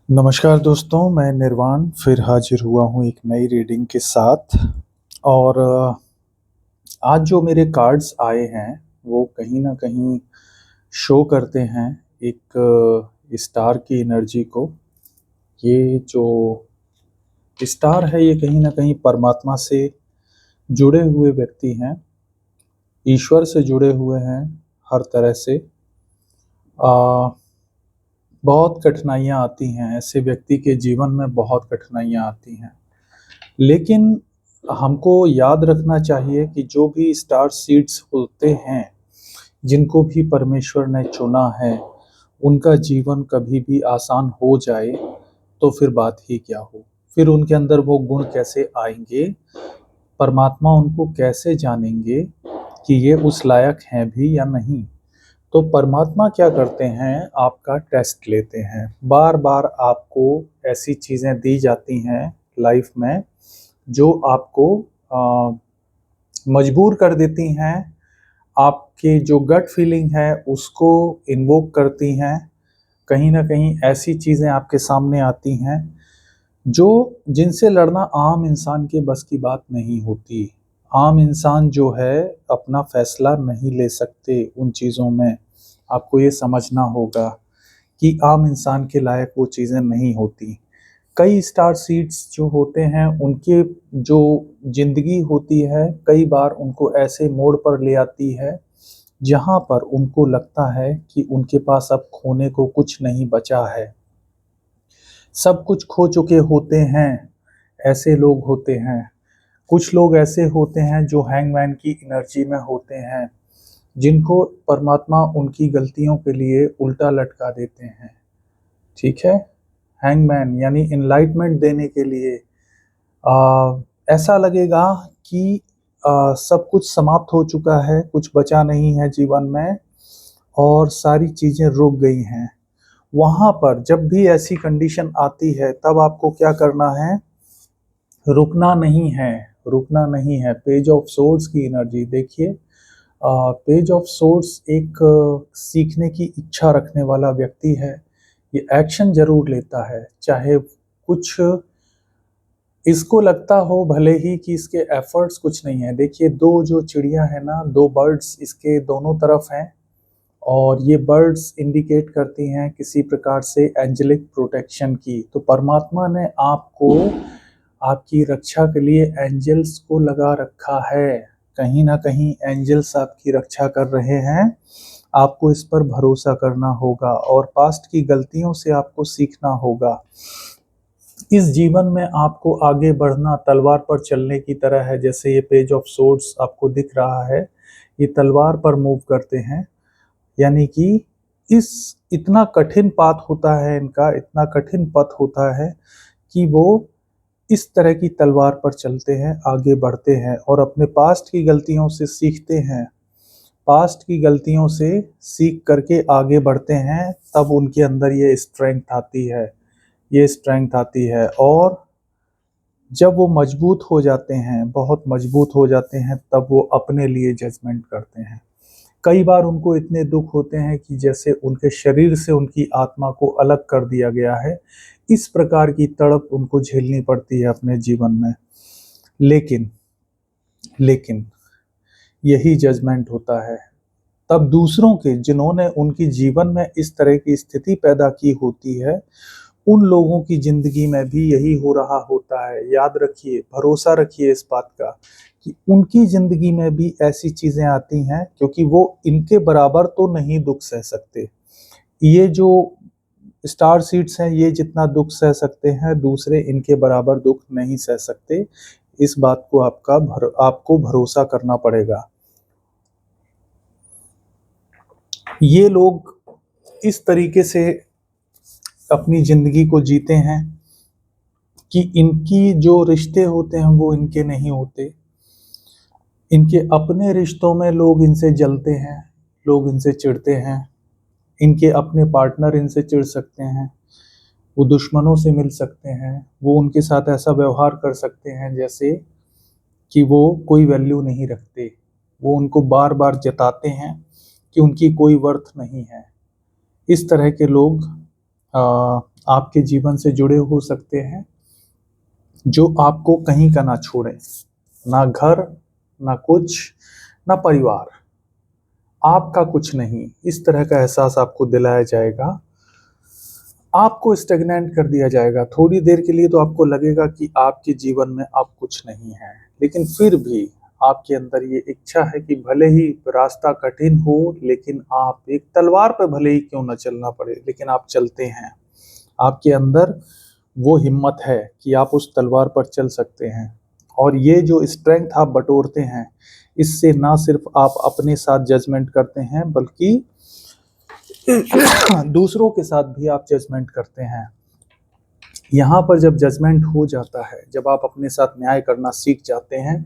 नमस्कार दोस्तों, मैं निर्वाण फिर हाजिर हुआ हूँ एक नई रीडिंग के साथ। और आज जो मेरे कार्ड्स आए हैं वो कहीं न कहीं शो करते हैं एक स्टार की एनर्जी को। ये जो स्टार है ये कहीं न कहीं परमात्मा से जुड़े हुए व्यक्ति हैं, ईश्वर से जुड़े हुए हैं हर तरह से। अ, बहुत कठिनाइयाँ आती हैं, ऐसे व्यक्ति के जीवन में बहुत कठिनाइयाँ आती हैं। लेकिन हमको याद रखना चाहिए कि जो भी स्टार सीड्स होते हैं, जिनको भी परमेश्वर ने चुना है, उनका जीवन कभी भी आसान हो जाए, तो फिर बात ही क्या हो? फिर उनके अंदर वो गुण कैसे आएँगे? परमात्मा उनको कैसे जानेंगे कि ये उस लायक हैं भी या नहीं? तो परमात्मा क्या करते हैं, आपका टेस्ट लेते हैं। बार-बार आपको ऐसी चीज़ें दी जाती हैं लाइफ़ में जो आपको अ, मजबूर कर देती हैं, आपकी जो गट फीलिंग है उसको इन्वोक करती हैं। कहीं न कहीं ऐसी चीज़ें आपके सामने आती हैं, जो जिनसे लड़ना आम इंसान के बस की बात नहीं होती। आम इंसान जो है, अपना फैसला नहीं ले सकते उन चीज़ों में। आपको ये समझना होगा कि आम इंसान के लायक वो चीज़ें नहीं होती। कई स्टार सीड्स जो होते हैं उनके जो ज़िंदगी होती है कई बार उनको ऐसे मोड़ पर ले आती है जहाँ पर उनको लगता है कि उनके पास अब खोने को कुछ नहीं बचा है। सब कुछ खो चुके होते हैं, ऐसे लोग होते हैं। कुछ लोग ऐसे होते हैं जो हैंगमैन की एनर्जी में होते हैं, जिनको परमात्मा उनकी गलतियों के लिए उल्टा लटका देते हैं। ठीक है? हैंगमैन यानी एनलाइटमेंट देने के लिए ऐसा लगेगा कि सब कुछ समाप्त हो चुका है, कुछ बचा नहीं है जीवन में और सारी चीज़ें रुक गई हैं। वहाँ पर जब भी ऐसी कंडीशन आती है, तब आपको क्या करना है? रुकना नहीं है, रुकना नहीं है। पेज ऑफ सोर्ड्स की एनर्जी देखिए। पेज ऑफ सोर्ड्स एक सीखने की इच्छा रखने वाला व्यक्ति है। ये एक्शन ज़रूर लेता है, चाहे कुछ इसको लगता हो भले ही कि इसके एफर्ट्स कुछ नहीं है। देखिए 2 जो चिड़िया है ना, 2 बर्ड्स इसके दोनों तरफ हैं और ये बर्ड्स इंडिकेट करती हैं किसी प्रकार से एंजेलिक प्रोटेक्शन की। तो परमात्मा ने आपको आपकी रक्षा के लिए एंजल्स को लगा रखा है। कहीं न कहीं एंजल्स आपकी रक्षा कर रहे हैं। आपको इस पर भरोसा करना होगा और पास्ट की गलतियों से आपको सीखना होगा। इस जीवन में आपको आगे बढ़ना तलवार पर चलने की तरह है, जैसे ये पेज ऑफ सोर्ड्स आपको दिख रहा है, ये तलवार पर मूव करते हैं। यानी कि इस इतना कठिन पाथ होता है इनका, इतना कठिन पथ होता है कि वो इस तरह की तलवार पर चलते हैं, आगे बढ़ते हैं और अपने पास्ट की गलतियों से सीखते हैं। पास्ट की गलतियों से सीख करके आगे बढ़ते हैं, तब उनके अंदर ये स्ट्रेंथ आती है, ये स्ट्रेंथ आती है और जब वो मजबूत हो जाते हैं, बहुत मजबूत हो जाते हैं, तब वो अपने लिए जजमेंट करते हैं। कई बार उनको इतने दुख होते हैं कि जैसे उनके शरीर से उनकी आत्मा को अलग कर दिया गया है। इस प्रकार की तड़प उनको झेलनी पड़ती है अपने जीवन में। लेकिन लेकिन यही जजमेंट होता है। तब दूसरों के जिन्होंने उनकी जीवन में इस तरह की स्थिति पैदा की होती है, उन लोगों की ज़िंदगी में भी यही हो रहा होता है। याद रखिए, भरोसा रखिए इस बात का कि उनकी ज़िंदगी में भी ऐसी चीज़ें आती हैं क्योंकि वो इनके बराबर तो नहीं दुःख सह सकते। ये जो स्टार सीड्स हैं, ये जितना दुःख सह सकते हैं, दूसरे इनके बराबर दुःख नहीं सह सकते। इस बात को आपको भरोसा करना पड़ेगा। ये लोग इस तरीके से अपनी ज़िंदगी को जीते हैं कि इनकी जो रिश्ते होते हैं वो इनके नहीं होते। इनके अपने रिश्तों में लोग इनसे जलते हैं, लोग इनसे चिढ़ते हैं। इनके अपने पार्टनर इनसे चिढ़ सकते हैं, वो दुश्मनों से मिल सकते हैं, वो उनके साथ ऐसा व्यवहार कर सकते हैं जैसे कि वो कोई वैल्यू नहीं रखते। वो उनको बार-बार जताते हैं कि उनकी कोई वर्थ नहीं है। इस तरह के लोग आपके जीवन से जुड़े हो सकते हैं, जो आपको कहीं का ना छोड़े, ना घर, ना कुछ, ना परिवार, आपका कुछ नहीं, इस तरह का एहसास आपको दिलाया जाएगा। आपको स्टेगनेंट कर दिया जाएगा। थोड़ी देर के लिए तो आपको लगेगा कि आपके जीवन में अब कुछ नहीं है, लेकिन फिर भी आपके अंदर ये इच्छा है कि भले ही रास्ता कठिन हो, लेकिन आप एक तलवार पे भले ही क्यों न चलना पड़े, लेकिन आप चलते हैं। आपके अंदर वो हिम्मत है कि आप उस तलवार पर चल सकते हैं। और ये जो स्ट्रेंथ आप बटोरते हैं, इससे ना सिर्फ आप अपने साथ जजमेंट करते हैं, बल्कि दूसरों के साथ भी आप जजमेंट करते हैं। यहाँ पर जब जजमेंट हो जाता है, जब आप अपने साथ न्याय करना सीख जाते हैं,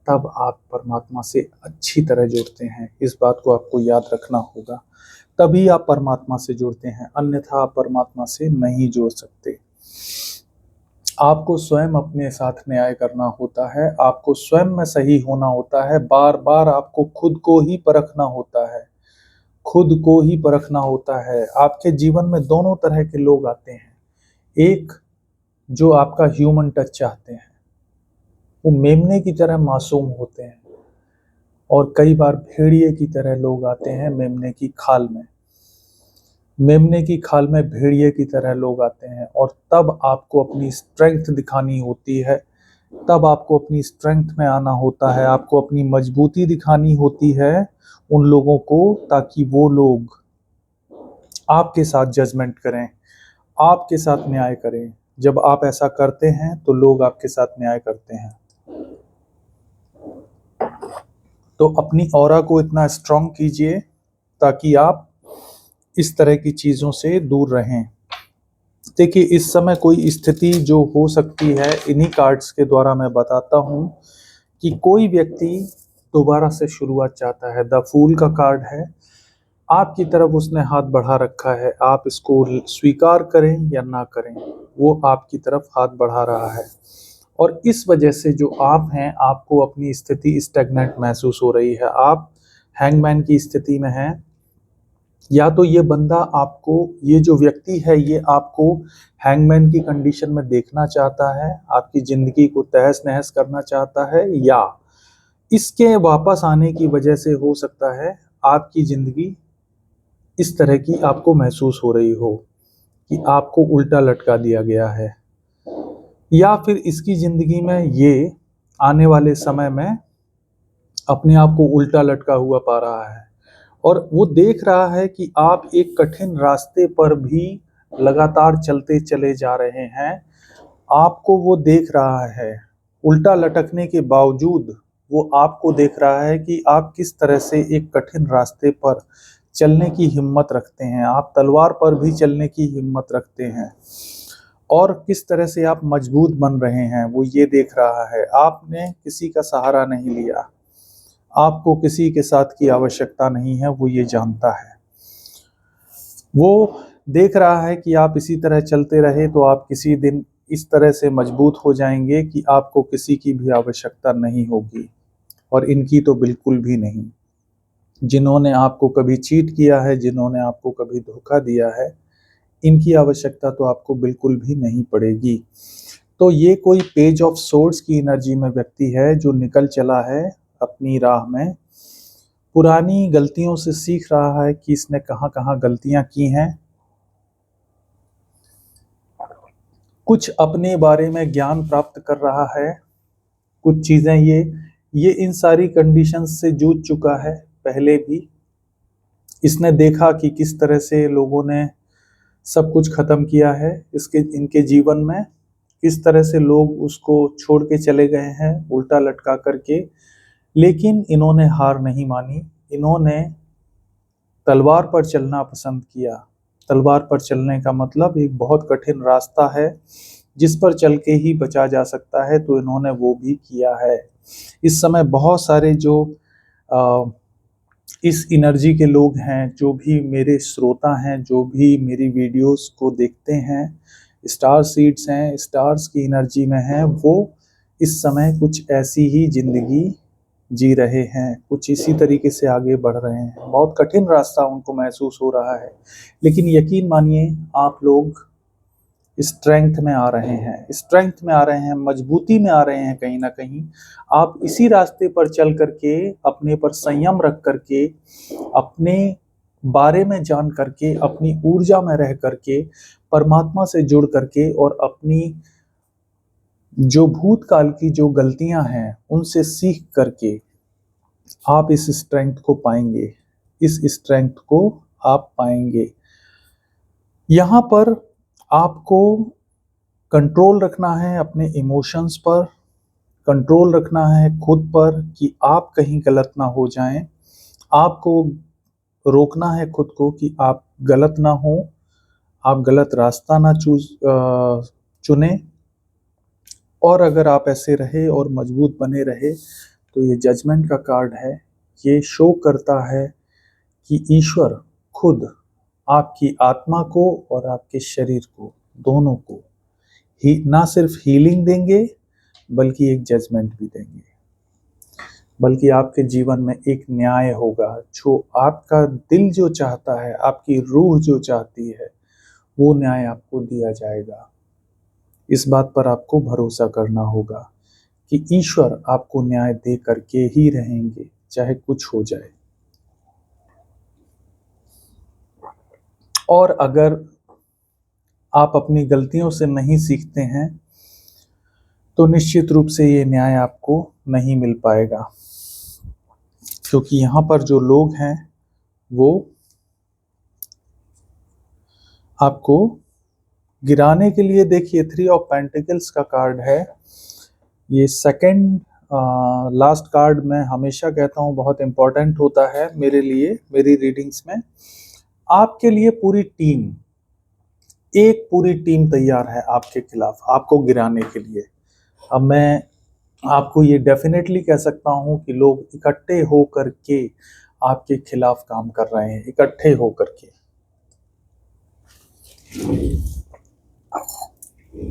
तब आप परमात्मा से अच्छी तरह जुड़ते हैं। इस बात को आपको याद रखना होगा। तभी आप परमात्मा से जुड़ते हैं, अन्यथा आप परमात्मा से नहीं जुड़ सकते। आपको स्वयं अपने साथ न्याय करना होता है, आपको स्वयं में सही होना होता है। बार बार आपको खुद को ही परखना होता है, खुद को ही परखना होता है। आपके जीवन में दोनों तरह के लोग आते हैं। एक जो आपका ह्यूमन टच चाहते हैं, वो मेमने की तरह मासूम होते हैं, और कई बार भेड़िए की तरह लोग आते हैं मेमने की खाल में। मेमने की खाल में भेड़िए की तरह लोग आते हैं, और तब आपको अपनी स्ट्रेंथ दिखानी होती है, तब आपको अपनी स्ट्रेंथ में आना होता है, आपको अपनी मजबूती दिखानी होती है उन लोगों को, ताकि वो लोग आपके साथ जजमेंट करें, आपके साथ न्याय करें। जब आप ऐसा करते हैं तो लोग आपके साथ न्याय करते हैं। तो अपनी ऑरा को इतना स्ट्रांग कीजिए ताकि आप इस तरह की चीज़ों से दूर रहें। देखिए, इस समय कोई स्थिति जो हो सकती है, इन्हीं कार्ड्स के द्वारा मैं बताता हूँ कि कोई व्यक्ति दोबारा से शुरुआत चाहता है। द फूल का कार्ड है, आपकी तरफ उसने हाथ बढ़ा रखा है। आप इसको स्वीकार करें या ना करें, वो आपकी तरफ हाथ बढ़ा रहा है। और इस वजह से जो आप हैं, आपको अपनी स्थिति स्टैग्नेंट महसूस हो रही है। आप हैंगमैन की स्थिति में हैं, या तो ये बंदा आपको, ये जो व्यक्ति है, ये आपको हैंगमैन की कंडीशन में देखना चाहता है, आपकी ज़िंदगी को तहस नहस करना चाहता है, या इसके वापस आने की वजह से हो सकता है आपकी ज़िंदगी इस तरह की आपको महसूस हो रही हो कि आपको उल्टा लटका दिया गया है, या फिर इसकी ज़िंदगी में ये आने वाले समय में अपने आप को उल्टा लटका हुआ पा रहा है, और वो देख रहा है कि आप एक कठिन रास्ते पर भी लगातार चलते चले जा रहे हैं। आपको वो देख रहा है, उल्टा लटकने के बावजूद वो आपको देख रहा है कि आप किस तरह से एक कठिन रास्ते पर चलने की हिम्मत रखते हैं, आप तलवार पर भी चलने की हिम्मत रखते हैं, और किस तरह से आप मजबूत बन रहे हैं, वो ये देख रहा है। आपने किसी का सहारा नहीं लिया, आपको किसी के साथ की आवश्यकता नहीं है, वो ये जानता है। वो देख रहा है कि आप इसी तरह चलते रहे तो आप किसी दिन इस तरह से मजबूत हो जाएंगे कि आपको किसी की भी आवश्यकता नहीं होगी, और इनकी तो बिल्कुल भी नहीं। जिन्होंने आपको कभी चीट किया है, जिन्होंने आपको कभी धोखा दिया है, इनकी आवश्यकता तो आपको बिल्कुल भी नहीं पड़ेगी। तो ये कोई पेज ऑफ सोर्ड्स की एनर्जी में व्यक्ति है जो निकल चला है अपनी राह में, पुरानी गलतियों से सीख रहा है कि इसने कहाँ कहाँ गलतियां की हैं, कुछ अपने बारे में ज्ञान प्राप्त कर रहा है, कुछ चीज़ें ये इन सारी कंडीशंस से जूझ चुका है पहले भी। इसने देखा कि किस तरह से लोगों ने सब कुछ ख़त्म किया है इसके इनके जीवन में, किस तरह से लोग उसको छोड़ के चले गए हैं उल्टा लटका करके, लेकिन इन्होंने हार नहीं मानी। इन्होंने तलवार पर चलना पसंद किया। तलवार पर चलने का मतलब एक बहुत कठिन रास्ता है जिस पर चल के ही बचा जा सकता है, तो इन्होंने वो भी किया है। इस समय बहुत सारे जो इस एनर्जी के लोग हैं, जो भी मेरे श्रोता हैं, जो भी मेरी वीडियोस को देखते हैं, स्टार सीड्स हैं, स्टार्स की एनर्जी में हैं, वो इस समय कुछ ऐसी ही ज़िंदगी जी रहे हैं, कुछ इसी तरीके से आगे बढ़ रहे हैं। बहुत कठिन रास्ता उनको महसूस हो रहा है, लेकिन यकीन मानिए आप लोग स्ट्रेंथ में आ रहे हैं, स्ट्रेंथ में आ रहे हैं, मजबूती में आ रहे हैं। कहीं ना कहीं आप इसी रास्ते पर चल करके, अपने पर संयम रख करके, अपने बारे में जान करके, अपनी ऊर्जा में रह करके, परमात्मा से जुड़ करके, और अपनी जो भूतकाल की जो गलतियां हैं उनसे सीख करके आप इस स्ट्रेंथ को पाएंगे, इस स्ट्रेंथ को आप पाएंगे। यहाँ पर आपको कंट्रोल रखना है अपने इमोशंस पर, कंट्रोल रखना है खुद पर कि आप कहीं गलत ना हो जाएं। आपको रोकना है खुद को कि आप गलत ना हो, आप गलत रास्ता ना चुने। और अगर आप ऐसे रहे और मजबूत बने रहे तो ये जजमेंट का कार्ड है, ये शो करता है कि ईश्वर खुद आपकी आत्मा को और आपके शरीर को, दोनों को ही ना सिर्फ हीलिंग देंगे बल्कि एक जजमेंट भी देंगे, बल्कि आपके जीवन में एक न्याय होगा। जो आपका दिल जो चाहता है, आपकी रूह जो चाहती है, वो न्याय आपको दिया जाएगा। इस बात पर आपको भरोसा करना होगा कि ईश्वर आपको न्याय दे करके ही रहेंगे, चाहे कुछ हो जाए। और अगर आप अपनी गलतियों से नहीं सीखते हैं तो निश्चित रूप से ये न्याय आपको नहीं मिल पाएगा, क्योंकि यहाँ पर जो लोग हैं वो आपको गिराने के लिए, देखिए 3 ऑफ पेंटिकल्स का कार्ड है, ये सेकंड लास्ट कार्ड मैं हमेशा कहता हूँ बहुत इंपॉर्टेंट होता है मेरे लिए, मेरी रीडिंग्स में। आपके लिए पूरी टीम, एक पूरी टीम तैयार है आपके खिलाफ, आपको गिराने के लिए। अब मैं आपको ये डेफिनेटली कह सकता हूँ कि लोग इकट्ठे हो करके आपके खिलाफ काम कर रहे हैं, इकट्ठे हो करके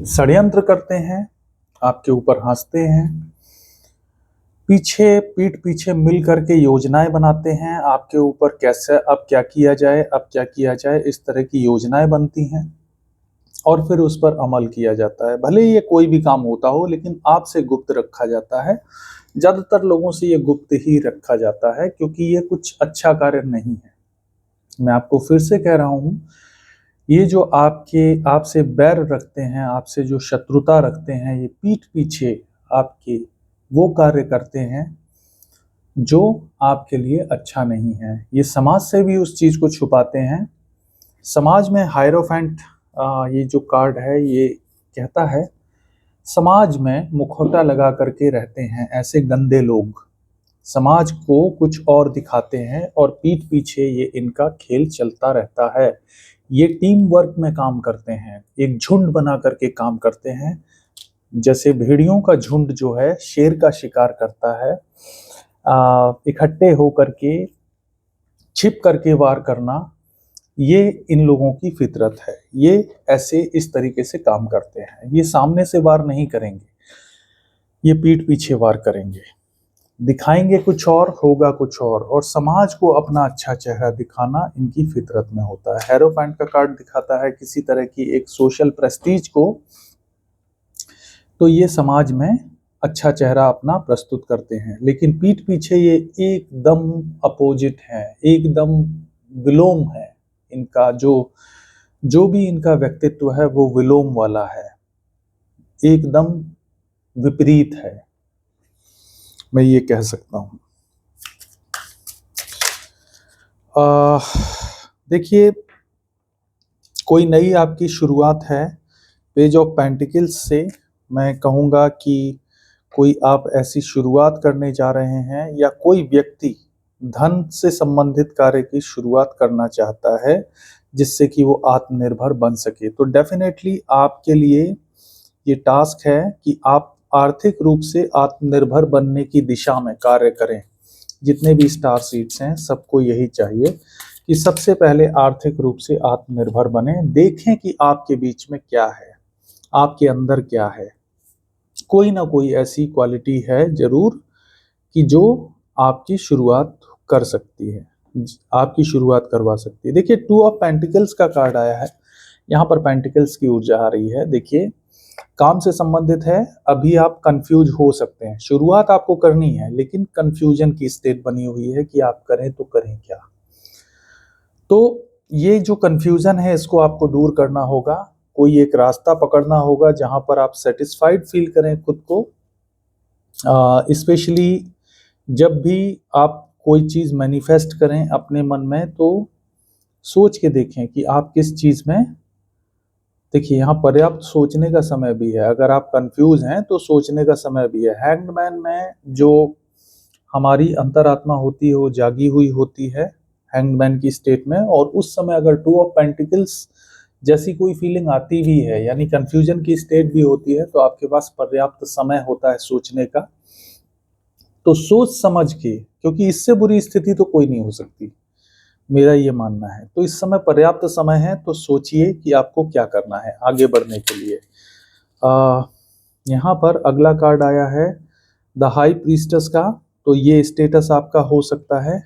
षड्यंत्र करते हैं, आपके ऊपर हंसते हैं, पीठ पीछे मिल करके योजनाएं बनाते हैं आपके ऊपर, कैसे अब क्या किया जाए, अब क्या किया जाए, इस तरह की योजनाएं बनती हैं और फिर उस पर अमल किया जाता है। भले ये कोई भी काम होता हो, लेकिन आपसे गुप्त रखा जाता है। ज्यादातर लोगों से ये गुप्त ही रखा जाता है, क्योंकि ये कुछ अच्छा कार्य नहीं है। मैं आपको फिर से कह रहा हूं, ये जो आपसे बैर रखते हैं, आपसे जो शत्रुता रखते हैं, ये पीठ पीछे आपके वो कार्य करते हैं जो आपके लिए अच्छा नहीं है। ये समाज से भी उस चीज को छुपाते हैं। समाज में हायरोफेंट, ये जो कार्ड है ये कहता है, समाज में मुखौटा लगा करके रहते हैं ऐसे गंदे लोग, समाज को कुछ और दिखाते हैं और पीठ पीछे ये इनका खेल चलता रहता है। ये टीम वर्क में काम करते हैं, एक झुंड बना करके काम करते हैं। जैसे भेड़ियों का झुंड जो है शेर का शिकार करता है, इकट्ठे होकर के छिप करके वार करना, ये इन लोगों की फितरत है। ये ऐसे इस तरीके से काम करते हैं। ये सामने से वार नहीं करेंगे, ये पीठ पीछे वार करेंगे, दिखाएंगे कुछ और, होगा कुछ और समाज को अपना अच्छा चेहरा दिखाना इनकी फितरत में होता है। हेरोफेंट का कार्ड दिखाता है किसी तरह की एक सोशल प्रेस्टीज को, तो ये समाज में अच्छा चेहरा अपना प्रस्तुत करते हैं, लेकिन पीठ पीछे ये एकदम अपोजिट है, एकदम विलोम है। इनका जो भी इनका व्यक्तित्व है वो विलोम वाला है, एकदम विपरीत है, मैं ये कह सकता हूं। देखिए, कोई नई आपकी शुरुआत है, पेज ऑफ पेंटिकल्स से मैं कहूँगा कि कोई आप ऐसी शुरुआत करने जा रहे हैं, या कोई व्यक्ति धन से संबंधित कार्य की शुरुआत करना चाहता है जिससे कि वो आत्मनिर्भर बन सके। तो डेफिनेटली आपके लिए ये टास्क है कि आप आर्थिक रूप से आत्मनिर्भर बनने की दिशा में कार्य करें। जितने भी स्टार सीड्स हैं सबको यही चाहिए कि सबसे पहले आर्थिक रूप से आत्मनिर्भर बने। देखें कि आपके बीच में क्या है, आपके अंदर क्या है। कोई ना कोई ऐसी क्वालिटी है जरूर कि जो आपकी शुरुआत कर सकती है, आपकी शुरुआत करवा सकती है। देखिए, टू ऑफ पेंटिकल्स का कार्ड आया है, यहाँ पर पेंटिकल्स की ऊर्जा आ रही है। देखिए, काम से संबंधित है, अभी आप कंफ्यूज हो सकते हैं, शुरुआत आपको करनी है लेकिन कंफ्यूजन की स्टेट बनी हुई है कि आप करें तो करें क्या। तो ये जो कंफ्यूजन है इसको आपको दूर करना होगा, कोई एक रास्ता पकड़ना होगा जहां पर आप सेटिस्फाइड फील करें खुद को। स्पेशली जब भी आप कोई चीज़ मैनिफेस्ट करें अपने मन में, तो सोच के देखें कि आप किस चीज़ में। देखिए, यहाँ पर्याप्त सोचने का समय भी है, अगर आप कंफ्यूज हैं तो सोचने का समय भी है। हैंगमैन में जो हमारी अंतरात्मा होती है वो जागी हुई होती है हैंगमैन की स्टेट में, और उस समय अगर टू ऑफ पेंटिकल्स जैसी कोई फीलिंग आती भी है, यानी कंफ्यूजन की स्टेट भी होती है, तो आपके पास पर्याप्त समय होता है सोचने का। तो सोच समझ के, क्योंकि इससे बुरी स्थिति तो कोई नहीं हो सकती, मेरा ये मानना है। तो इस समय पर्याप्त समय है, तो सोचिए कि आपको क्या करना है आगे बढ़ने के लिए। यहाँ पर अगला कार्ड आया है द हाई प्रीस्टस का। तो ये स्टेटस आपका हो सकता है,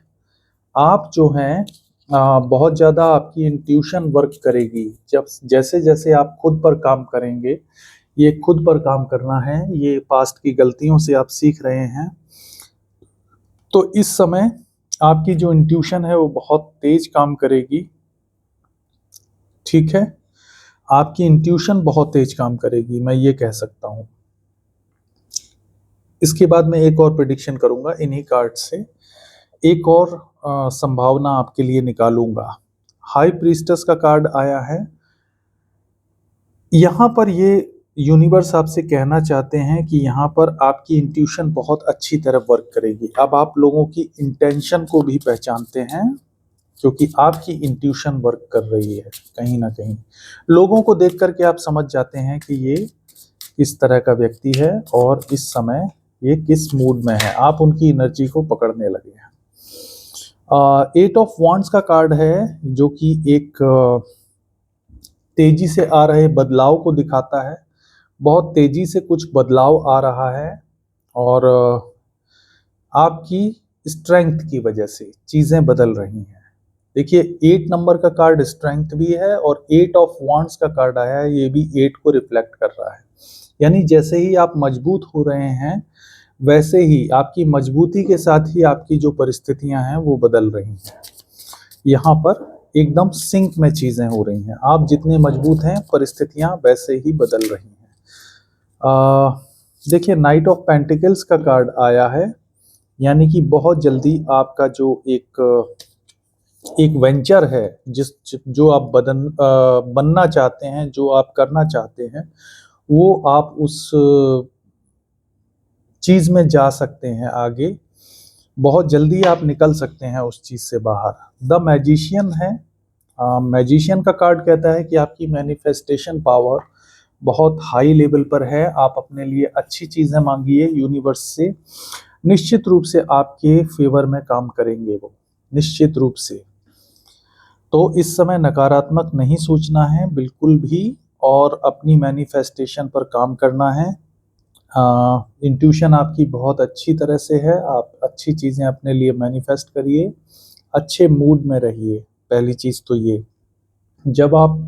आप जो हैं बहुत ज़्यादा आपकी इंट्यूशन वर्क करेगी। जब जैसे जैसे आप खुद पर काम करेंगे, ये खुद पर काम करना है, ये पास्ट की गलतियों से आप सीख रहे हैं, तो इस समय आपकी जो इंट्यूशन है वो बहुत तेज काम करेगी। ठीक है, आपकी इंट्यूशन बहुत तेज काम करेगी, मैं ये कह सकता हूँ। इसके बाद मैं एक और प्रेडिक्शन करूंगा इन्हीं कार्ड से, एक और संभावना आपके लिए निकालूंगा। हाई प्रीस्टस का कार्ड आया है, यहाँ पर ये यूनिवर्स आपसे कहना चाहते हैं कि यहाँ पर आपकी इंट्यूशन बहुत अच्छी तरह वर्क करेगी। अब आप लोगों की इंटेंशन को भी पहचानते हैं, क्योंकि आपकी इंट्यूशन वर्क कर रही है कहीं ना कहीं। लोगों को देख करके आप समझ जाते हैं कि ये किस तरह का व्यक्ति है और इस समय ये किस मूड में है, आप उनकी एनर्जी को पकड़ने लगे हैं। 8 ऑफ वॉन्ड्स का कार्ड है, जो कि एक तेजी से आ रहे बदलाव को दिखाता है। बहुत तेजी से कुछ बदलाव आ रहा है, और आपकी स्ट्रेंथ की वजह से चीज़ें बदल रही हैं। देखिए, 8 नंबर का कार्ड स्ट्रेंथ भी है, और 8 ऑफ वॉन्ड्स का कार्ड आया है, ये भी 8 को रिफ्लेक्ट कर रहा है। यानी जैसे ही आप मजबूत हो रहे हैं, वैसे ही आपकी मजबूती के साथ ही आपकी जो परिस्थितियां हैं वो बदल रही हैं। यहाँ पर एकदम सिंक में चीज़ें हो रही हैं, आप जितने मजबूत हैं परिस्थितियां वैसे ही बदल रही हैं। देखिए, नाइट ऑफ पेंटिकल्स का कार्ड आया है, यानी कि बहुत जल्दी आपका जो एक वेंचर है, जो आप बनना चाहते हैं, जो आप करना चाहते हैं, वो आप उस चीज़ में जा सकते हैं आगे। बहुत जल्दी आप निकल सकते हैं उस चीज़ से बाहर। द मैजिशियन है, मैजिशियन का कार्ड कहता है कि आपकी मैनिफेस्टेशन पावर बहुत हाई लेवल पर है। आप अपने लिए अच्छी चीज़ें मांगिए यूनिवर्स से, निश्चित रूप से आपके फेवर में काम करेंगे वो, निश्चित रूप से। तो इस समय नकारात्मक नहीं सोचना है बिल्कुल भी, और अपनी मैनिफेस्टेशन पर काम करना है। इंट्यूशन आपकी बहुत अच्छी तरह से है, आप अच्छी चीज़ें अपने लिए मैनिफेस्ट करिए, अच्छे मूड में रहिए। पहली चीज़ तो ये, जब आप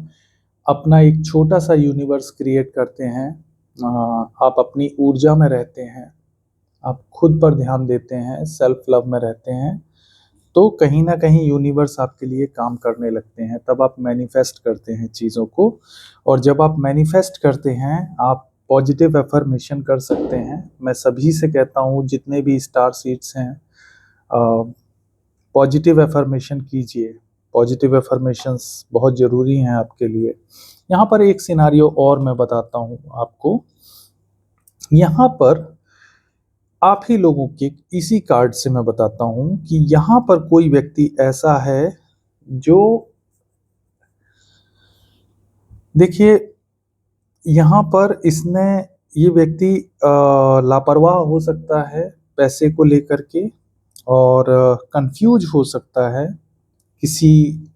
अपना एक छोटा सा यूनिवर्स क्रिएट करते हैं, आप अपनी ऊर्जा में रहते हैं, आप खुद पर ध्यान देते हैं, सेल्फ लव में रहते हैं, तो कहीं ना कहीं यूनिवर्स आपके लिए काम करने लगते हैं। तब आप मैनिफेस्ट करते हैं चीज़ों को, और जब आप मैनिफेस्ट करते हैं आप पॉजिटिव एफर्मेशन कर सकते हैं। मैं सभी से कहता हूँ, जितने भी स्टार सीड्स हैं, पॉजिटिव एफर्मेशन कीजिए। पॉजिटिव एफर्मेशंस बहुत ज़रूरी हैं आपके लिए। यहाँ पर एक सिनारियो और मैं बताता हूँ आपको। यहाँ पर आप ही लोगों के इसी कार्ड से मैं बताता हूँ कि यहाँ पर कोई व्यक्ति ऐसा है जो, देखिए, यहाँ पर ये व्यक्ति लापरवाह हो सकता है पैसे को लेकर के, और कंफ्यूज हो सकता है किसी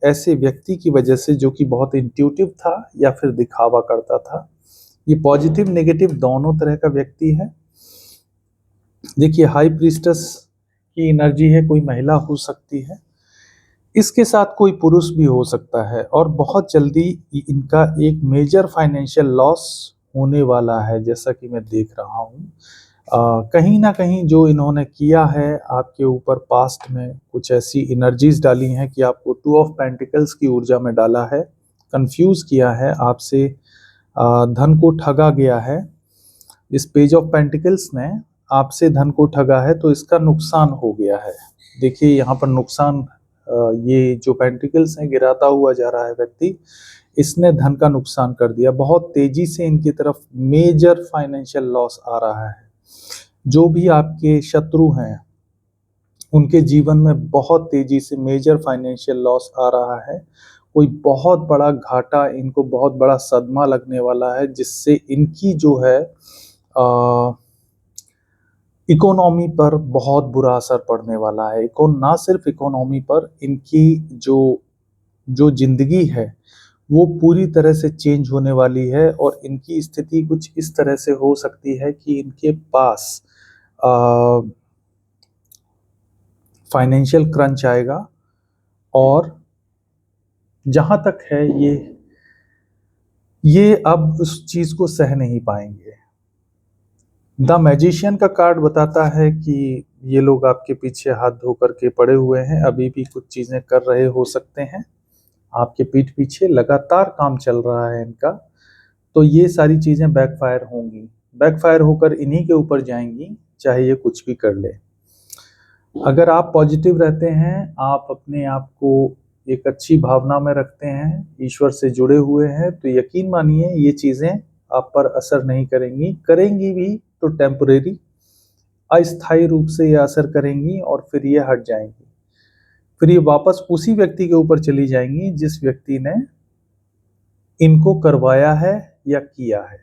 ऐसे व्यक्ति की वजह से जो कि बहुत इंट्यूटिव था या फिर दिखावा करता था। ये पॉजिटिव नेगेटिव दोनों तरह का व्यक्ति है। देखिए, हाई प्रीस्टेस की एनर्जी है, कोई महिला हो सकती है, इसके साथ कोई पुरुष भी हो सकता है और बहुत जल्दी इनका एक मेजर फाइनेंशियल लॉस होने वाला है, जैसा कि मैं देख रहा हूँ। कहीं न कहीं जो इन्होंने किया है आपके ऊपर पास्ट में कुछ ऐसी एनर्जीज़ डाली हैं कि आपको टू ऑफ पेंटिकल्स की ऊर्जा में डाला है, कन्फ्यूज़ किया है, आपसे धन को ठगा गया है। इस पेज ऑफ पेंटिकल्स ने आपसे धन को ठगा है, तो इसका नुकसान हो गया है। देखिए यहाँ पर नुकसान, ये जो पेंटिकल्स हैं गिराता हुआ जा रहा है व्यक्ति, इसने धन का नुकसान कर दिया। बहुत तेजी से इनकी तरफ मेजर फाइनेंशियल लॉस आ रहा है। जो भी आपके शत्रु हैं, उनके जीवन में बहुत तेजी से मेजर फाइनेंशियल लॉस आ रहा है। कोई बहुत बड़ा घाटा, इनको बहुत बड़ा सदमा लगने वाला है, जिससे इनकी जो है इकोनॉमी पर बहुत बुरा असर पड़ने वाला है। ना सिर्फ इकोनॉमी पर, इनकी जो जो जिंदगी है वो पूरी तरह से चेंज होने वाली है और इनकी स्थिति कुछ इस तरह से हो सकती है कि इनके पास फाइनेंशियल क्रंच आएगा और जहां तक है ये अब उस चीज को सह नहीं पाएंगे। द मैजिशियन का कार्ड बताता है कि ये लोग आपके पीछे हाथ धो करके पड़े हुए हैं, अभी भी कुछ चीजें कर रहे हो सकते हैं, आपके पीठ पीछे लगातार काम चल रहा है इनका। तो ये सारी चीजें बैकफायर होंगी, बैकफायर होकर इन्हीं के ऊपर जाएंगी, चाहे ये कुछ भी कर ले। अगर आप पॉजिटिव रहते हैं, आप अपने आप को एक अच्छी भावना में रखते हैं, ईश्वर से जुड़े हुए हैं, तो यकीन मानिए ये चीजें आप पर असर नहीं करेंगी, करेंगी भी तो टेम्परेरी, अस्थायी रूप से ये असर करेंगी और फिर ये हट जाएंगी। फिर ये वापस उसी व्यक्ति के ऊपर चली जाएंगी जिस व्यक्ति ने इनको करवाया है या किया है।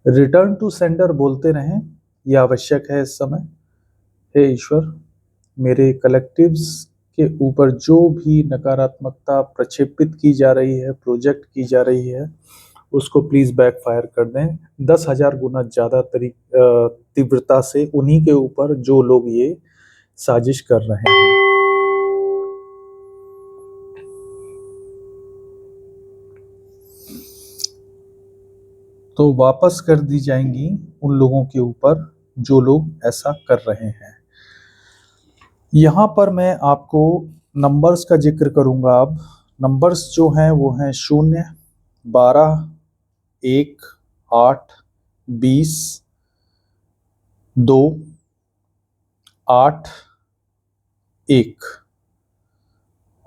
रिटर्न टू सेंडर बोलते रहें, यह आवश्यक है इस समय। हे ईश्वर, मेरे कलेक्टिव्स के ऊपर जो भी नकारात्मकता प्रक्षेपित की जा रही है, प्रोजेक्ट की जा रही है, उसको प्लीज बैकफायर कर दें 10,000 गुना ज्यादा तीव्रता से उन्हीं के ऊपर जो लोग ये साजिश कर रहे हैं। तो वापस कर दी जाएंगी उन लोगों के ऊपर जो लोग ऐसा कर रहे हैं। यहाँ पर मैं आपको नंबर्स का जिक्र करूंगा। अब नंबर्स जो हैं वो हैं 0, 12, 1, 8, 20, 2, 8, 1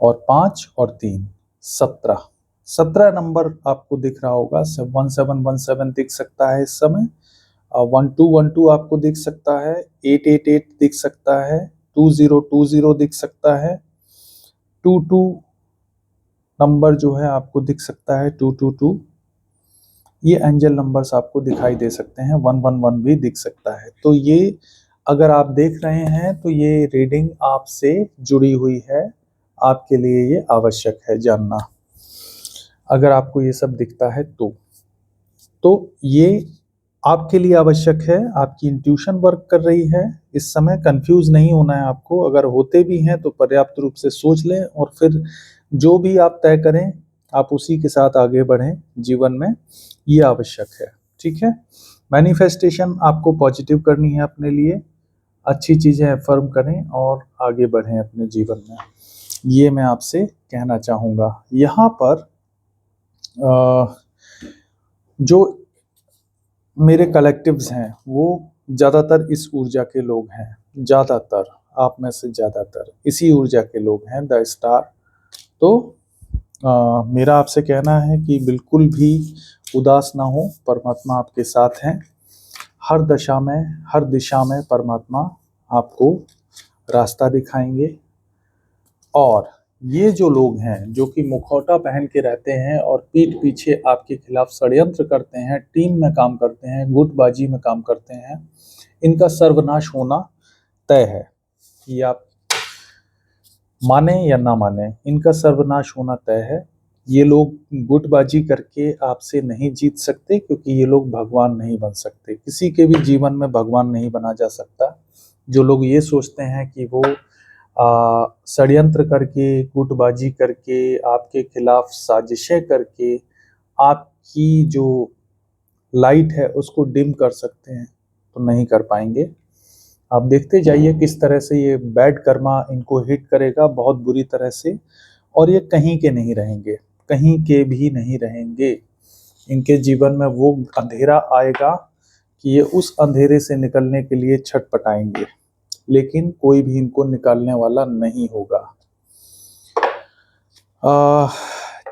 और 5 और 3, 17। 17 नंबर आपको दिख रहा होगा। 1717 दिख सकता है इस समय, 1212 आपको दिख सकता है, 888 दिख सकता है, 2020 दिख सकता है, 22 नंबर जो है आपको दिख सकता है, 222। ये एंजल नंबर्स आपको दिखाई दे सकते हैं, 111 भी दिख सकता है। तो ये अगर आप देख रहे हैं तो ये रीडिंग आपसे जुड़ी हुई है, आपके लिए ये आवश्यक है जानना। अगर आपको ये सब दिखता है तो ये आपके लिए आवश्यक है। आपकी इंट्यूशन वर्क कर रही है इस समय, कंफ्यूज नहीं होना है आपको। अगर होते भी हैं तो पर्याप्त रूप से सोच लें और फिर जो भी आप तय करें आप उसी के साथ आगे बढ़ें जीवन में, ये आवश्यक है। ठीक है, मैनिफेस्टेशन आपको पॉजिटिव करनी है अपने लिए, अच्छी चीज़ें अफर्म करें और आगे बढ़ें अपने जीवन में, ये मैं आपसे कहना चाहूँगा। यहाँ पर जो मेरे कलेक्टिव्स हैं वो ज़्यादातर इस ऊर्जा के लोग हैं, ज़्यादातर आप में से ज़्यादातर इसी ऊर्जा के लोग हैं, द स्टार। तो मेरा आपसे कहना है कि बिल्कुल भी उदास ना हो, परमात्मा आपके साथ हैं। हर दशा में, हर दिशा में परमात्मा आपको रास्ता दिखाएंगे। और ये जो लोग हैं जो कि मुखौटा पहन के रहते हैं और पीठ पीछे आपके खिलाफ षड्यंत्र करते हैं, टीम में काम करते हैं, गुटबाजी में काम करते हैं, इनका सर्वनाश होना तय है। ये आप माने या ना माने, इनका सर्वनाश होना तय है। ये लोग गुटबाजी करके आपसे नहीं जीत सकते, क्योंकि ये लोग भगवान नहीं बन सकते। किसी के भी जीवन में भगवान नहीं बना जा सकता। जो लोग ये सोचते हैं कि वो षड्यंत्र करके, गुटबाजी करके, आपके खिलाफ साजिशें करके आपकी जो लाइट है उसको डिम कर सकते हैं, तो नहीं कर पाएंगे। आप देखते जाइए किस तरह से ये बैड कर्मा इनको हिट करेगा, बहुत बुरी तरह से, और ये कहीं के नहीं रहेंगे, कहीं के भी नहीं रहेंगे। इनके जीवन में वो अंधेरा आएगा कि ये उस अंधेरे से निकलने के लिए छटपटाएंगे, लेकिन कोई भी इनको निकालने वाला नहीं होगा।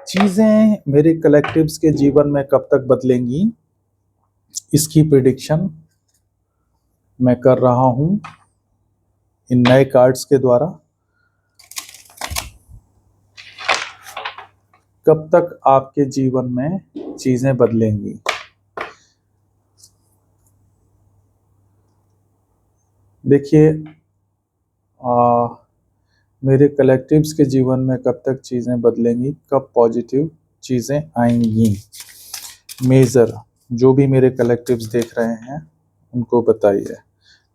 चीज़ें मेरे कलेक्टिव्स के जीवन में कब तक बदलेंगी, इसकी प्रिडिक्शन मैं कर रहा हूं इन नए कार्ड्स के द्वारा। कब तक आपके जीवन में चीजें बदलेंगी। देखिए, मेरे कलेक्टिव्स के जीवन में कब तक चीजें बदलेंगी, कब पॉजिटिव चीजें आएंगी, मेजर जो भी मेरे कलेक्टिव्स देख रहे हैं उनको बताइए।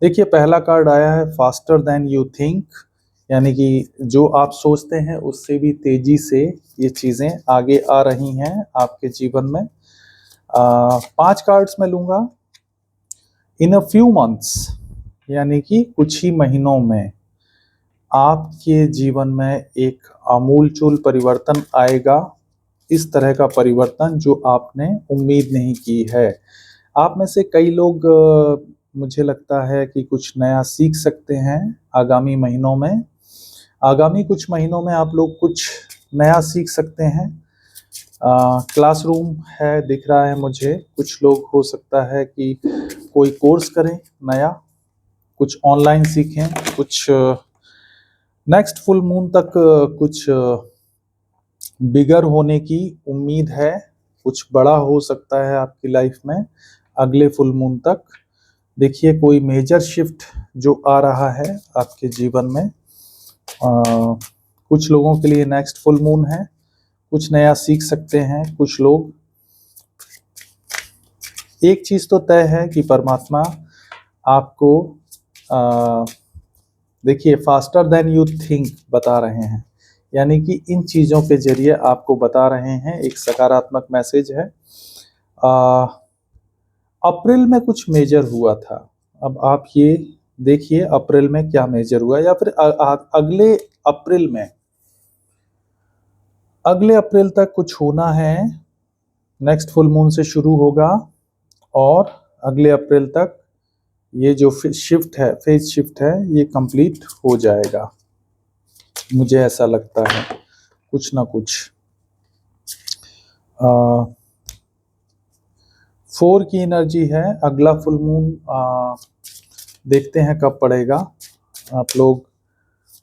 देखिए, पहला कार्ड आया है फास्टर देन यू थिंक, यानी कि जो आप सोचते हैं उससे भी तेजी से ये चीजें आगे आ रही हैं आपके जीवन में। 5 कार्ड्स मैं लूंगा। इन अ फ्यू मंथ्स, यानी कि कुछ ही महीनों में आपके जीवन में एक आमूलचूल परिवर्तन आएगा। इस तरह का परिवर्तन जो आपने उम्मीद नहीं की है। आप में से कई लोग मुझे लगता है कि कुछ नया सीख सकते हैं आगामी महीनों में। आगामी कुछ महीनों में आप लोग कुछ नया सीख सकते हैं। क्लासरूम है दिख रहा है मुझे। कुछ लोग हो सकता है कि कोई कोर्स करें नया, कुछ ऑनलाइन सीखें, कुछ नेक्स्ट फुल मून तक कुछ बिगर होने की उम्मीद है। कुछ बड़ा हो सकता है आपकी लाइफ में अगले फुल मून तक। देखिए, कोई मेजर शिफ्ट जो आ रहा है आपके जीवन में। कुछ लोगों के लिए नेक्स्ट फुल मून है, कुछ नया सीख सकते हैं कुछ लोग। एक चीज तो तय है कि परमात्मा आपको देखिए फास्टर देन यू थिंक बता रहे हैं, यानी कि इन चीजों के जरिए आपको बता रहे हैं, एक सकारात्मक मैसेज है। अप्रैल में कुछ मेजर हुआ था। अब आप ये देखिए अप्रैल में क्या मेजर हुआ, या फिर अगले अप्रैल तक कुछ होना है। नेक्स्ट फुल मून से शुरू होगा और अगले अप्रैल तक ये जो शिफ्ट है, फेज शिफ्ट है, ये कंप्लीट हो जाएगा। मुझे ऐसा लगता है कुछ ना कुछ। 4 की एनर्जी है। अगला फुल मून देखते हैं कब पड़ेगा। आप लोग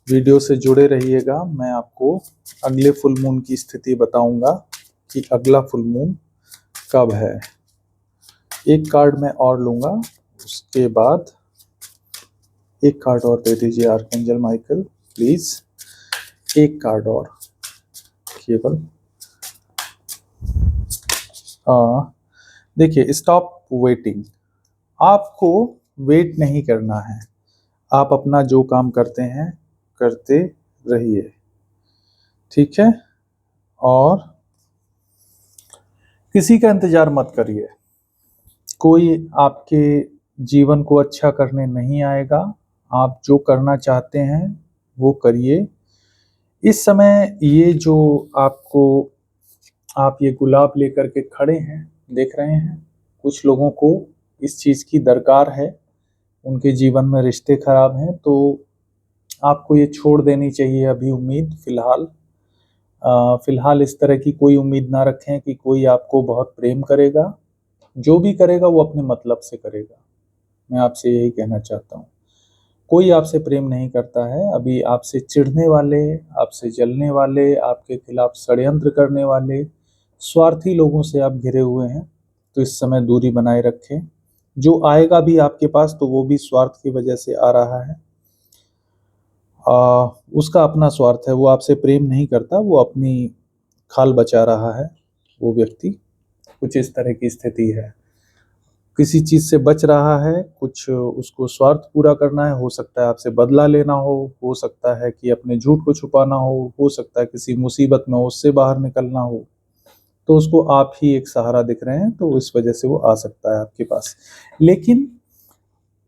वीडियो से जुड़े रहिएगा। मैं आपको अगले फुल मून की स्थिति बताऊंगा कि अगला फुल मून कब है। एक कार्ड मैं और लूंगा, उसके बाद एक कार्ड और दे दीजिए आर्कएंजल माइकल प्लीज। एक कार्ड और केवल। देखिए, स्टॉप वेटिंग। आपको वेट नहीं करना है। आप अपना जो काम करते हैं करते रहिए, ठीक है। और किसी का इंतजार मत करिए। कोई आपके जीवन को अच्छा करने नहीं आएगा। आप जो करना चाहते हैं वो करिए। इस समय ये जो आप ये गुलाब लेकर के खड़े हैं देख रहे हैं, कुछ लोगों को इस चीज़ की दरकार है। उनके जीवन में रिश्ते खराब हैं, तो आपको ये छोड़ देनी चाहिए अभी उम्मीद। फिलहाल इस तरह की कोई उम्मीद ना रखें कि कोई आपको बहुत प्रेम करेगा। जो भी करेगा वो अपने मतलब से करेगा। मैं आपसे यही कहना चाहता हूँ। कोई आपसे प्रेम नहीं करता है। अभी आपसे चिढ़ने वाले, आपसे जलने वाले, आपके खिलाफ षड्यंत्र करने वाले स्वार्थी लोगों से आप घिरे हुए हैं, तो इस समय दूरी बनाए रखें। जो आएगा भी आपके पास तो वो भी स्वार्थ की वजह से आ रहा है। उसका अपना स्वार्थ है। वो आपसे प्रेम नहीं करता, वो अपनी खाल बचा रहा है वो व्यक्ति, कुछ इस तरह की स्थिति है। किसी चीज़ से बच रहा है, कुछ उसको स्वार्थ पूरा करना है, हो सकता है आपसे बदला लेना हो सकता है कि अपने झूठ को छुपाना हो सकता है किसी मुसीबत में उससे बाहर निकलना हो, तो उसको आप ही एक सहारा दिख रहे हैं, तो इस वजह से वो आ सकता है आपके पास। लेकिन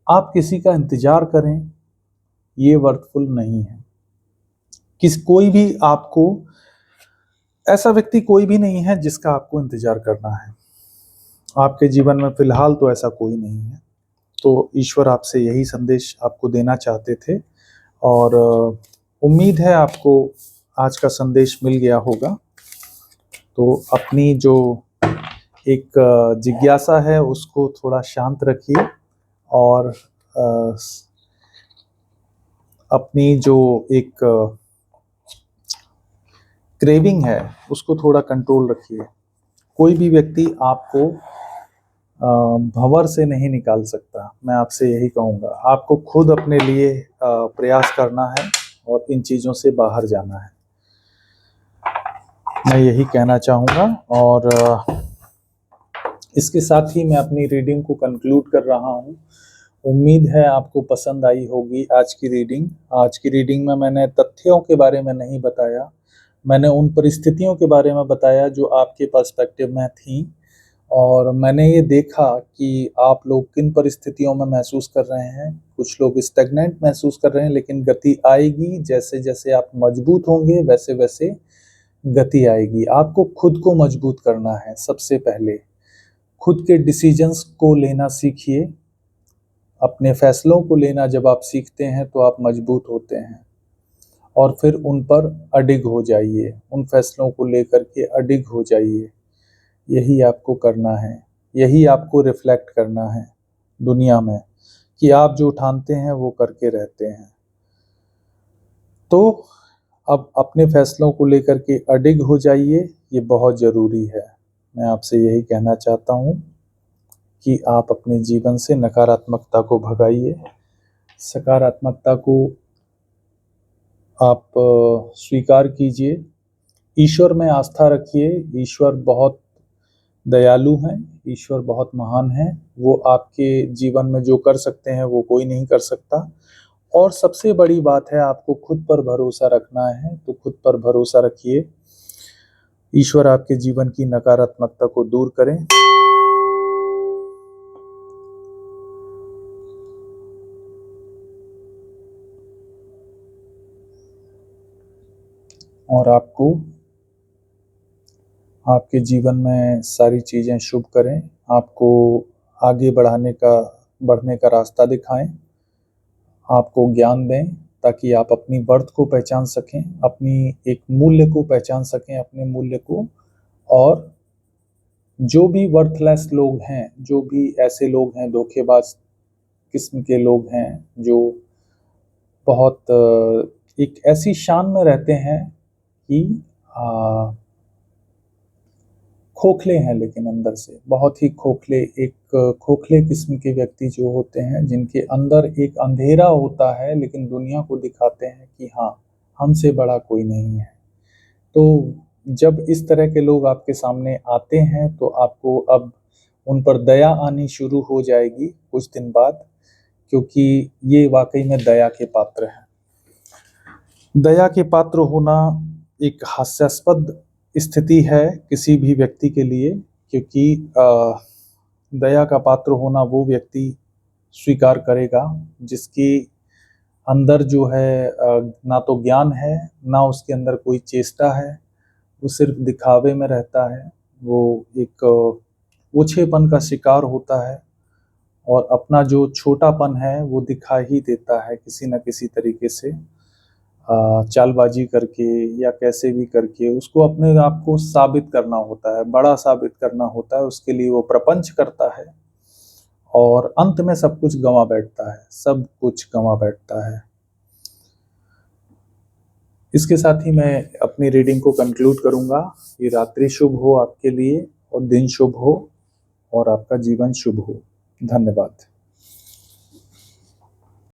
आप किसी का इंतज़ार करें, ये वर्थफुल नहीं है। कोई भी आपको, ऐसा व्यक्ति कोई भी नहीं है जिसका आपको इंतज़ार करना है। आपके जीवन में फ़िलहाल तो ऐसा कोई नहीं है। तो ईश्वर आपसे यही संदेश आपको देना चाहते थे और उम्मीद है आपको आज का संदेश मिल गया होगा। तो अपनी जो एक जिज्ञासा है उसको थोड़ा शांत रखिए और अपनी जो एक क्रेविंग है उसको थोड़ा कंट्रोल रखिए। कोई भी व्यक्ति आपको भंवर से नहीं निकाल सकता। मैं आपसे यही कहूँगा, आपको खुद अपने लिए प्रयास करना है और इन चीज़ों से बाहर जाना है। मैं यही कहना चाहूँगा और इसके साथ ही मैं अपनी रीडिंग को कंक्लूड कर रहा हूँ। उम्मीद है आपको पसंद आई होगी आज की रीडिंग। आज की रीडिंग में मैंने तथ्यों के बारे में नहीं बताया, मैंने उन परिस्थितियों के बारे में बताया जो आपके पर्सपेक्टिव में थी और मैंने ये देखा कि आप लोग किन परिस्थितियों में महसूस कर रहे हैं। कुछ लोग स्टैग्नेंट महसूस कर रहे हैं, लेकिन गति आएगी। जैसे जैसे आप मजबूत होंगे वैसे वैसे गति आएगी। आपको खुद को मजबूत करना है। सबसे पहले खुद के डिसीजंस को लेना सीखिए। अपने फैसलों को लेना जब आप सीखते हैं तो आप मजबूत होते हैं और फिर उन पर अडिग हो जाइए। उन फैसलों को लेकर के अडिग हो जाइए। यही आपको करना है, यही आपको रिफ्लेक्ट करना है दुनिया में कि आप जो ठानते हैं वो करके रहते हैं। तो अब अपने फैसलों को लेकर के अडिग हो जाइए, ये बहुत ज़रूरी है। मैं आपसे यही कहना चाहता हूँ कि आप अपने जीवन से नकारात्मकता को भगाइए, सकारात्मकता को आप स्वीकार कीजिए। ईश्वर में आस्था रखिए। ईश्वर बहुत दयालु हैं, ईश्वर बहुत महान हैं। वो आपके जीवन में जो कर सकते हैं वो कोई नहीं कर सकता। और सबसे बड़ी बात है, आपको खुद पर भरोसा रखना है, तो खुद पर भरोसा रखिए। ईश्वर आपके जीवन की नकारात्मकता को दूर करें। और आपको आपके जीवन में सारी चीज़ें शुभ करें, आपको आगे बढ़ने का रास्ता दिखाएं, आपको ज्ञान दें ताकि आप अपनी वर्थ को पहचान सकें, अपनी एक मूल्य को पहचान सकें, अपने मूल्य को। और जो भी वर्थलेस लोग हैं, जो भी ऐसे लोग हैं, धोखेबाज किस्म के लोग हैं जो बहुत एक ऐसी शान में रहते हैं कि खोखले हैं, लेकिन अंदर से बहुत ही खोखले, एक खोखले किस्म के व्यक्ति जो होते हैं, जिनके अंदर एक अंधेरा होता है लेकिन दुनिया को दिखाते हैं कि हाँ, हमसे बड़ा कोई नहीं है। तो जब इस तरह के लोग आपके सामने आते हैं तो आपको अब उन पर दया आनी शुरू हो जाएगी कुछ दिन बाद, क्योंकि ये वाकई में दया के पात्र हैं। दया के पात्र होना एक हास्यास्पद स्थिति है किसी भी व्यक्ति के लिए, क्योंकि दया का पात्र होना वो व्यक्ति स्वीकार करेगा जिसकी अंदर जो है ना तो ज्ञान है, ना उसके अंदर कोई चेष्टा है, वो सिर्फ दिखावे में रहता है। वो एक ओछेपन का शिकार होता है और अपना जो छोटापन है वो दिखा ही देता है किसी न किसी तरीके से, चालबाजी करके या कैसे भी करके उसको अपने आप को साबित करना होता है, बड़ा साबित करना होता है। उसके लिए वो प्रपंच करता है और अंत में सब कुछ गंवा बैठता है, सब कुछ गंवा बैठता है। इसके साथ ही मैं अपनी रीडिंग को कंक्लूड करूंगा। ये रात्रि शुभ हो आपके लिए और दिन शुभ हो और आपका जीवन शुभ हो। धन्यवाद।